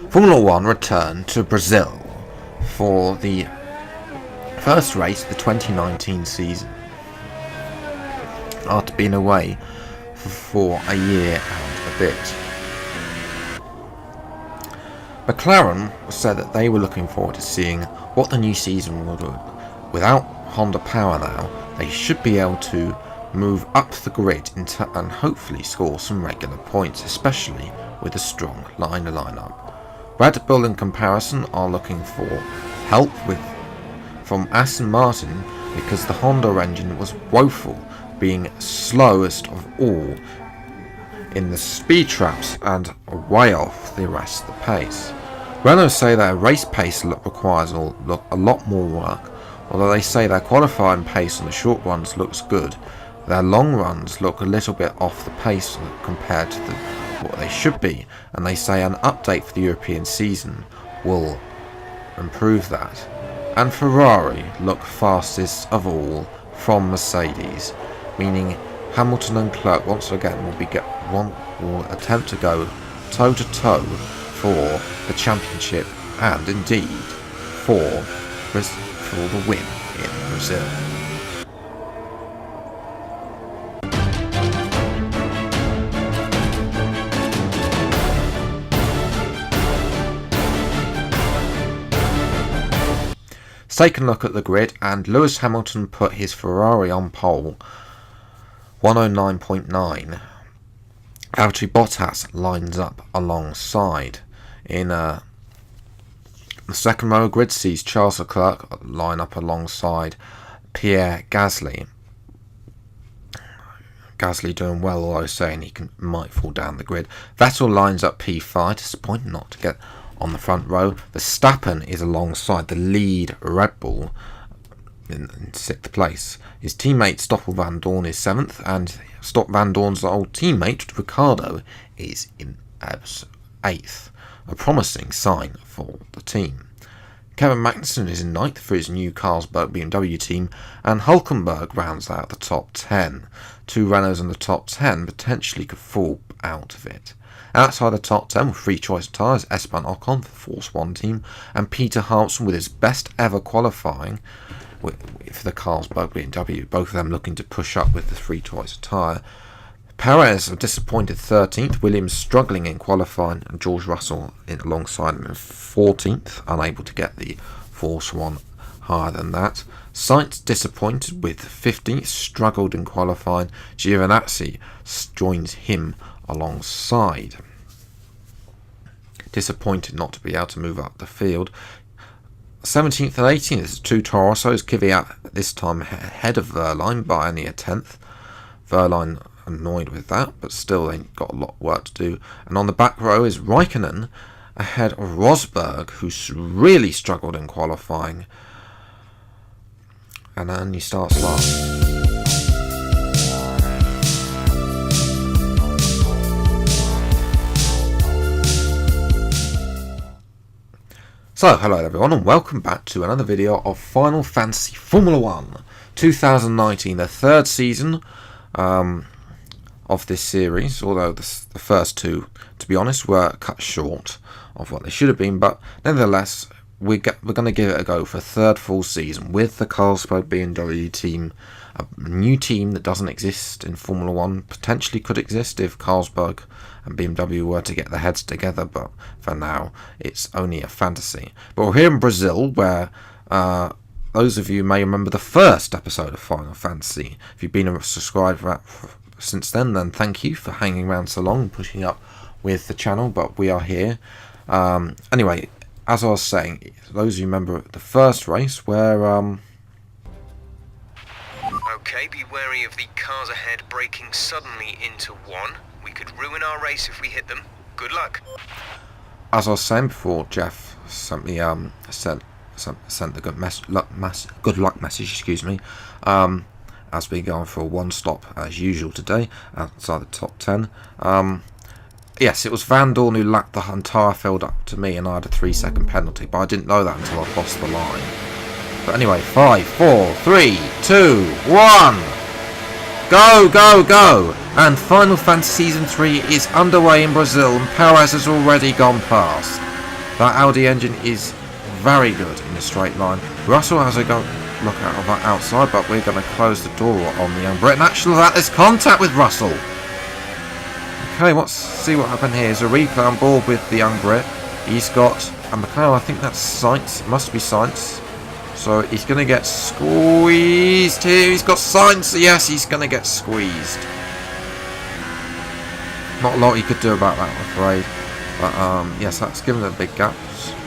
Formula One returned to Brazil for the first race of the 2019 season after being away for a year and a bit. McLaren said that they were looking forward to seeing what the new season would look. Without Honda power now, they should be able to move up the grid and hopefully score some regular points, especially with a strong lineup. Red Bull in comparison are looking for help from Aston Martin because the Honda engine was woeful, being slowest of all in the speed traps and way off the rest of the pace. Renault say their race pace requires a lot more work. Although they say their qualifying pace on the short runs looks good, their long runs look a little bit off the pace compared to what they should be, and they say an update for the European season will improve that. And Ferrari look fastest of all from Mercedes, meaning Hamilton and Leclerc once again will attempt to go toe to toe for the championship and indeed for the win in Brazil. Let's take a look at the grid, and Lewis Hamilton put his Ferrari on pole, 109.9. Valtteri Bottas lines up alongside. In the second row grid sees Charles Leclerc line up alongside Pierre Gasly. Gasly doing well, although saying he might fall down the grid. Vettel lines up P5, disappointing not to get on the front row. Verstappen is alongside the lead Red Bull in 6th place. His teammate Stoffel Van Dorn is 7th, and Van Dorn's old teammate Ricciardo is in 8th. A promising sign for the team. Kevin Magnussen is in 9th for his new Carlsberg BMW team, and Hülkenberg rounds out the top 10. 2 Renaults in the top 10 potentially could fall out of it. Outside the top 10 with free choice tyres, Esteban Ocon for the Force 1 team, and Peter Hartson with his best ever qualifying for the Carlsberg BMW, both of them looking to push up with the free choice tyre. Perez a disappointed 13th, Williams struggling in qualifying, and George Russell alongside him in 14th, unable to get the Force 1 higher than that. Sainz disappointed with 15th, struggled in qualifying. Giovinazzi joins him alongside. Disappointed not to be able to move up the field. 17th and 18th is 2 Toro Rossos, Kvyat this time ahead of Wehrlein by only a 10th. Wehrlein annoyed with that, but still they've got a lot of work to do. And on the back row is Raikkonen ahead of Rosberg, who's really struggled in qualifying and only starts last. So, hello everyone, and welcome back to another video of Final Fantasy Formula 1 2019, the third season of this series, although the first two, to be honest, were cut short of what they should have been, but nevertheless, we're going to give it a go for a third full season with the Carlsberg BMW team, a new team that doesn't exist in Formula 1, potentially could exist if Carlsberg and BMW were to get their heads together, but for now it's only a fantasy. But we're here in Brazil, where those of you may remember the first episode of Final Fantasy. If you've been a subscriber since then thank you for hanging around so long and pushing up with the channel, but we are here. Anyway, as I was saying, those of you remember the first race where Okay, be wary of the cars ahead braking suddenly into one. We could ruin our race if we hit them. Good luck. As I was saying before, Jeff sent me sent the good luck message, excuse me, as we go on for a one stop as usual today outside the top 10. Yes, it was Van Dorn who lapped the entire field up to me, and I had a 3-second penalty, but I didn't know that until I crossed the line. But anyway, 5, 4, 3, 2, 1, go, go, go! And Final Fantasy Season 3 is underway in Brazil, and Perez has already gone past. That Audi engine is very good in a straight line. Russell has a go look out of that outside, but we're going to close the door on the young Brit. And actually, that is contact with Russell. Okay, let's see what happened here. Is a replay on board with the young Brit. He's got a McLaren. I think that's Sainz. It must be Sainz. So he's going to get squeezed here. He's got Sainz. Yes, he's going to get squeezed. Not a lot he could do about that, I'm afraid. But yes, that's given a big gap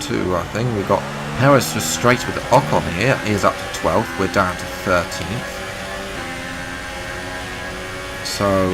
to I think. We've got Perez just straight with Ocon here. He is up to 12th. We're down to 13th. So,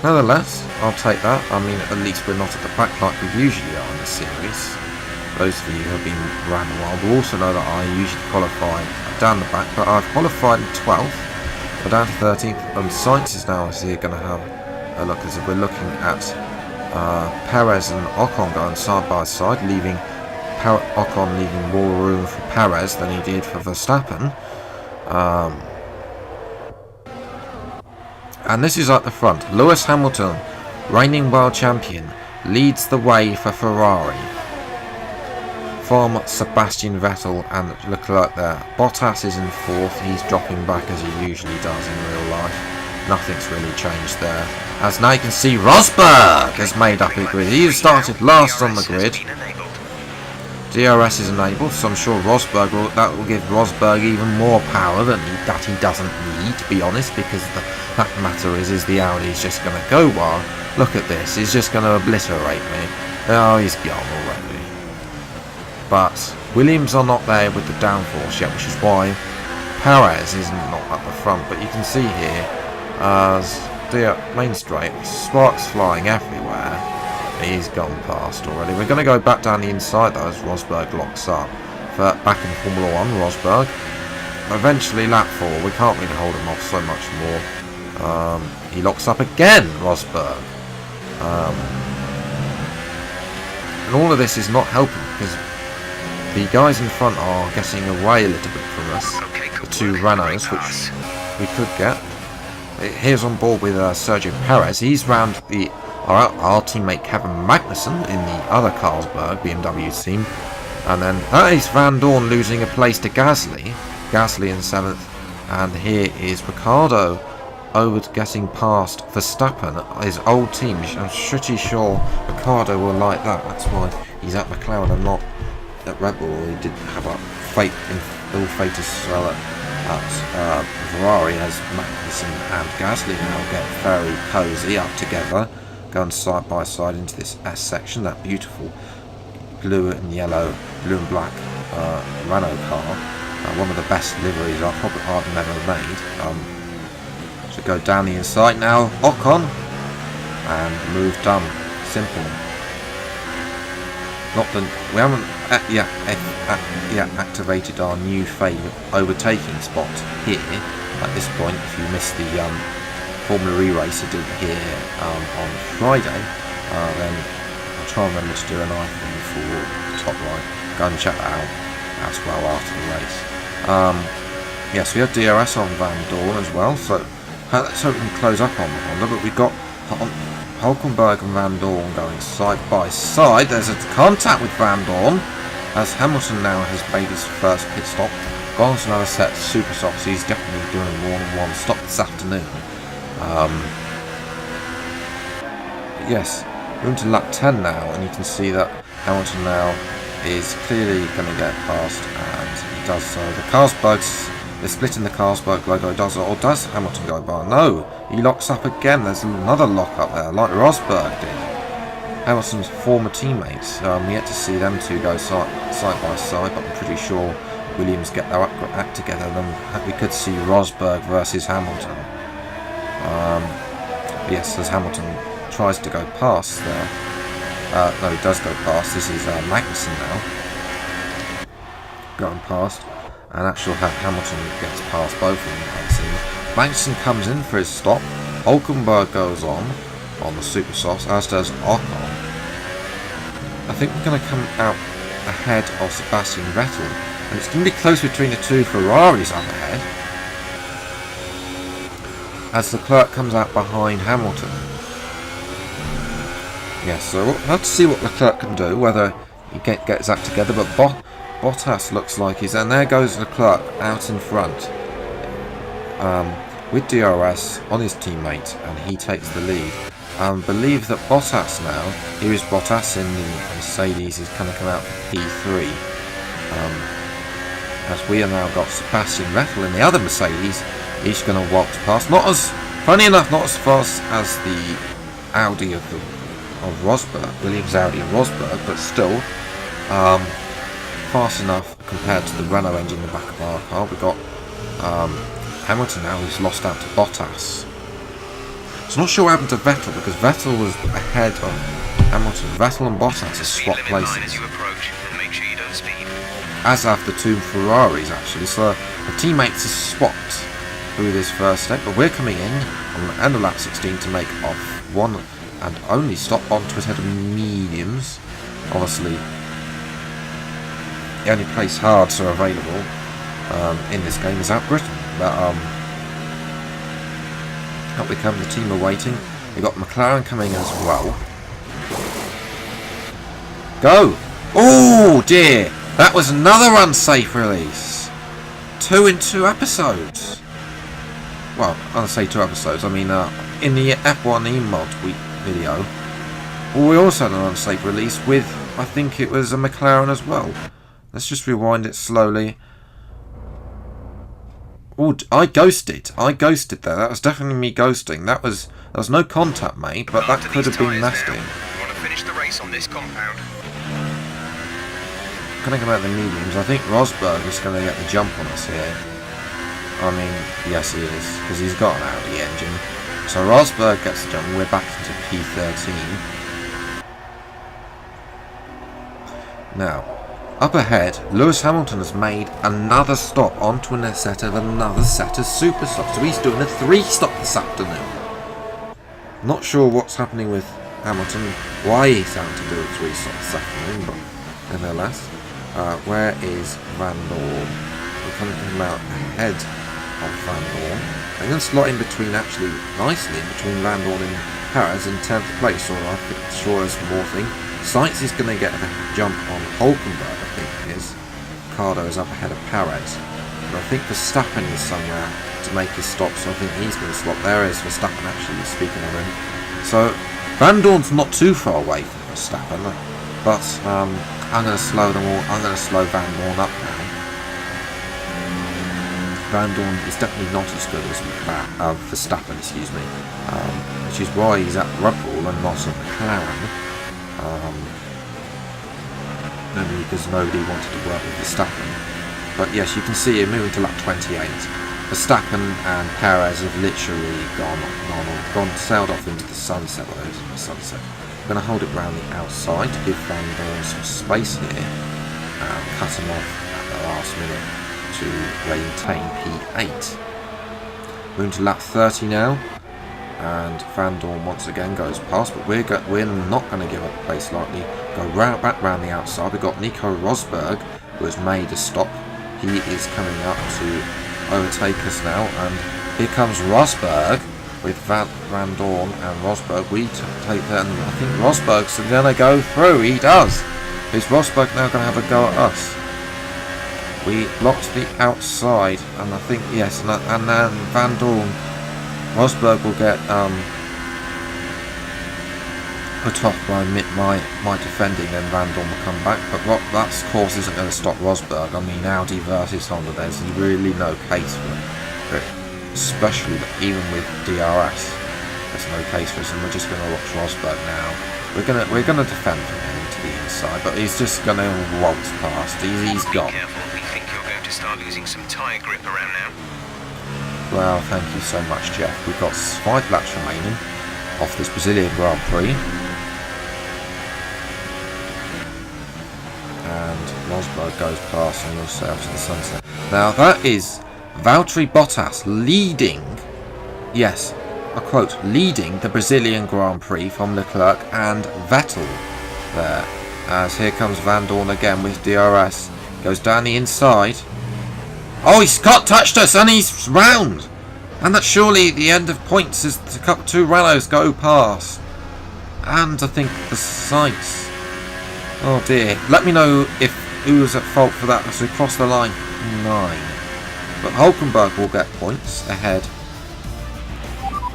nonetheless, I'll take that. I mean, at least we're not at the back like we usually are in the series. Those of you who have been around a while will also know that I usually qualify down the back, but I've qualified in 12th. We're down to 13th. Sainz is now going to have a look as if we're looking at Perez and Ocon going side by side, leaving Ocon leaving more room for Perez than he did for Verstappen. And this is at the front. Lewis Hamilton, reigning world champion, leads the way for Ferrari from Sebastian Vettel and Leclerc there. Bottas is in 4th. He's dropping back as he usually does in real life. Nothing's really changed there. As now you can see, Rosberg has made up his grid. He started last on the grid. DRS is enabled, so I'm sure that will give Rosberg even more power that he doesn't need, to be honest, because the fact of the matter is the Audi is just going to go wild. Look at this, he's just going to obliterate me. Oh, he's gone already. But Williams are not there with the downforce yet, which is why Perez is not at the front. But you can see here, as the main straight, sparks flying everywhere. He's gone past already. We're going to go back down the inside though as Rosberg locks up. Back in Formula 1, Rosberg. Eventually lap 4. We can't really hold him off so much more. He locks up again, Rosberg. And all of this is not helping because the guys in front are getting away a little bit from us. The two Renaults, which we could get. Here's on board with Sergio Perez. He's round our teammate Kevin Magnussen in the other Carlsberg BMW team. And then that is Van Dorn losing a place to Gasly. Gasly in 7th. And here is Ricciardo getting past Verstappen, his old team. I'm pretty sure Ricciardo will like that. That's why he's at McLaren and not at Red Bull. He did have a ill fate as well at Ferrari, as Magnussen and Gasly now get very cosy up together, going side by side into this S section. That beautiful blue and black Renault car, one of the best liveries I've never made. So go down the inside now, Ocon, and move done. Simple. We haven't activated our new favourite overtaking spot here. At this point, if you missed the Formula E race I did here on Friday, then I'll try and remember to do an item for the top right. Go and check that out as well after the race. Yes, we have DRS on Van Dorn as well, so let's hope we can close up on the Honda, but we've got Hulkenberg and Van Dorn going side by side. There's a contact with Van Dorn as Hamilton now has made his first pit stop. Gone to another set of super softs. He's definitely doing a 1-1 stop this afternoon. Yes, we're into lap 10 now, and you can see that Hamilton now is clearly going to get past, and he does so. The Carlsbergs, they're splitting the Carlsberg logo. Does Hamilton go by? No, he locks up again. There's another lock up there, like Rosberg did. Hamilton's former teammates. We yet to see them two go side by side, but I'm pretty sure Williams get their act together. Then we could see Rosberg versus Hamilton. Yes, as Hamilton tries to go past there. No, he does go past. This is Magnussen now going past. And actual Hamilton gets past both of them. Magnussen comes in for his stop. Hulkenberg goes on the super softs, as does Ocon. I think we're going to come out ahead of Sebastian Vettel, and it's going to be close between the two Ferraris up ahead, as Leclerc comes out behind Hamilton. Yes, so we'll have to see what Leclerc can do, whether he gets that together, but Bottas looks like he's... And there goes Leclerc out in front with DRS on his teammate, and he takes the lead. Believe that Bottas now, here is Bottas in the Mercedes, is going to come out for P3. As we have now got Sebastian Vettel in the other Mercedes. He's going to walk past, funny enough, not as fast as the Audi of Rosberg, Williams Audi of Rosberg, but still fast enough compared to the Renault engine in the back of our car. We've got Hamilton now, who's lost out to Bottas. So not sure what happened to Vettel, because Vettel was ahead of Hamilton. Vettel and Bottas have swapped places. As you approach, and make sure you don't speed. As have the two Ferraris, actually. So the teammates have swapped through this first step, but we're coming in on the end of lap 16 to make off one and only stop onto a set of mediums. Obviously, the only place hards are available in this game is at Britain, but up we come, the team are waiting. We've got McLaren coming as well. Go! Oh dear! That was another unsafe release. 2 in 2 episodes. Well, I'll say 2 episodes. I mean, in the F1 E-mod video, we also had an unsafe release with, I think it was a McLaren as well. Let's just rewind it slowly. Oh, I ghosted there. That was definitely me ghosting. There was no contact made, but that could have been nasty. You want to finish the race on this compound? Going to come out the mediums. I think Rosberg is going to get the jump on us here. I mean, yes he is, because he's got an Audi engine. So Rosberg gets the jump, and we're back into P13. Now, up ahead, Lewis Hamilton has made another stop onto another set of super stops. So he's doing a 3-stop this afternoon. Not sure what's happening with Hamilton, why he's having to do a 3-stop this afternoon, but nevertheless. Where is Van Dorn? We're coming to come out ahead of Van Dorn. I'm going to slot in between, actually, nicely in between Van Dorn and Perez in 10th place, or I think sure as more thing. Sainz is going to get a jump on Hulkenberg, I think it is. Ricardo is up ahead of Perez. But I think Verstappen is somewhere to make his stop, so I think he's going to swap. There is Verstappen, actually, speaking of him. So, Van Dorn's not too far away from Verstappen, but I'm going to slow them all. I'm going to slow Van Dorn up now. Van Dorn is definitely not as good as Verstappen, excuse me, which is why he's at Red Bull and not at McLaren. Maybe because nobody wanted to work with Verstappen. But yes, you can see him moving to lap 28. Verstappen and Perez have literally sailed off into the sunset. Well, into the sunset. I'm going to hold it round the outside to give Van Dorn some space here and cut him off at the last minute to maintain P8. Moving to lap 30 now, and Van Dorn once again goes past, but we're not going to give up the place lightly. Go back round the outside. We've got Nico Rosberg, who has made a stop. He is coming up to overtake us now, and here comes Rosberg with Van Dorn and Rosberg. We take that, and I think Rosberg's going to go through. He does. Is Rosberg now going to have a go at us? We blocked the outside, and I think, yes, and then Van Dorn, Rosberg will get put off by my defending, then Van Dorn will come back, but that course isn't going to stop Rosberg. I mean, Audi versus Honda, there's really no case for it, especially even with DRS, there's no case for us, and we're just going to watch Rosberg now. We're gonna defend from him to the inside, but he's just going to waltz past. He's gone. Start losing some tyre grip around now. Well, thank you so much, Jeff. We've got 5 laps remaining off this Brazilian Grand Prix. And Rosberg goes past and we'll sail to the sunset. Now that is Valtteri Bottas leading, yes, I quote, leading the Brazilian Grand Prix from Leclerc and Vettel there. As here comes Van Dorn again with DRS. Goes down the inside. Oh, he's got touched us and he's round. And that's surely the end of points as the 2 Renaults go past. And I think the Sainz. Oh dear. Let me know if who was at fault for that as we cross the line 9. But Hulkenberg will get points ahead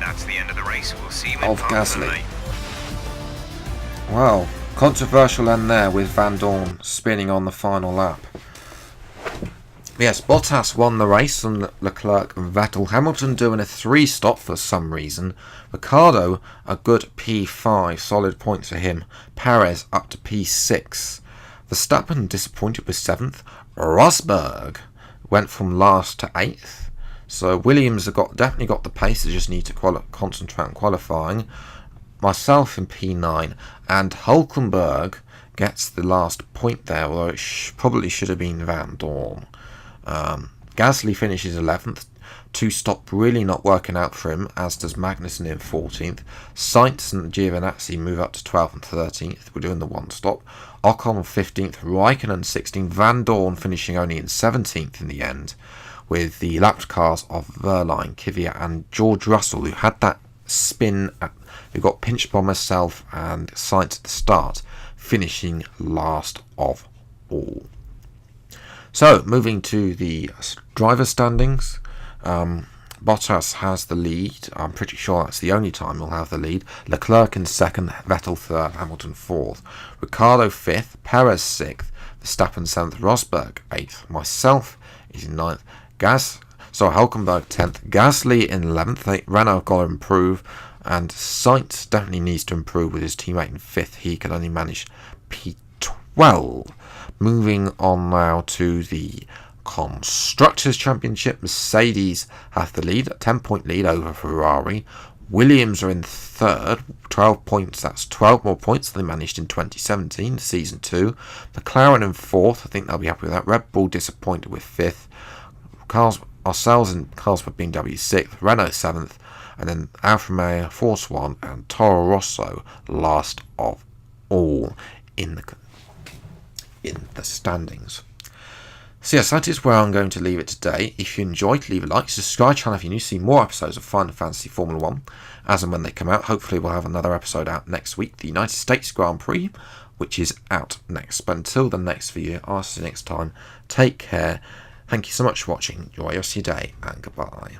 That's the end of the race. We'll see you in of park Gasly. tonight. Wow, controversial end there with Van Dorn spinning on the final lap. Yes, Bottas won the race on Leclerc and Vettel. Hamilton doing a 3-stop for some reason. Ricciardo, a good P5, solid points for him. Perez up to P6. Verstappen disappointed with 7th. Rosberg went from last to 8th. So Williams have definitely got the pace. They just need to concentrate on qualifying. Myself in P9, and Hulkenberg gets the last point there, although it probably should have been Van Dorn. Gasly finishes 11th. 2-stop really not working out for him, as does Magnussen in 14th. Sainz and Giovinazzi move up to 12th and 13th. We're doing the 1-stop. Ocon 15th, Raikkonen 16th, Van Dorn finishing only in 17th in the end, with the lapped cars of Verline, Kvyat and George Russell, who had that spin, who got pinched by myself and Sainz at the start, finishing last of all. So, moving to the driver standings, Bottas has the lead. I'm pretty sure that's the only time he'll have the lead. Leclerc in 2nd, Vettel 3rd, Hamilton 4th, Ricciardo 5th, Perez 6th, Verstappen 7th, Rosberg 8th, myself is in 9th, Hulkenberg 10th, Gasly in 11th, Renault got to improve, and Sainz definitely needs to improve with his teammate in 5th. He can only manage P12. Moving on now to the Constructors' Championship. Mercedes have the lead, a 10-point lead over Ferrari. Williams are in 3rd, 12 points. That's 12 more points than they managed in 2017, Season 2. McLaren in 4th. I think they'll be happy with that. Red Bull disappointed with 5th. Ourselves in Carlsberg BMW 6th. Renault 7th. And then Alfa Romeo, Force 1 and Toro Rosso last of all in the standings. So yes, that is where I'm going to leave it today. If you enjoyed, leave a like, subscribe channel if you're new to see more episodes of Final Fantasy Formula 1 as and when they come out. Hopefully we'll have another episode out next week, the United States Grand Prix, which is out next. But until the next video, I'll see you next time. Take care. Thank you so much for watching. Enjoy your day and goodbye.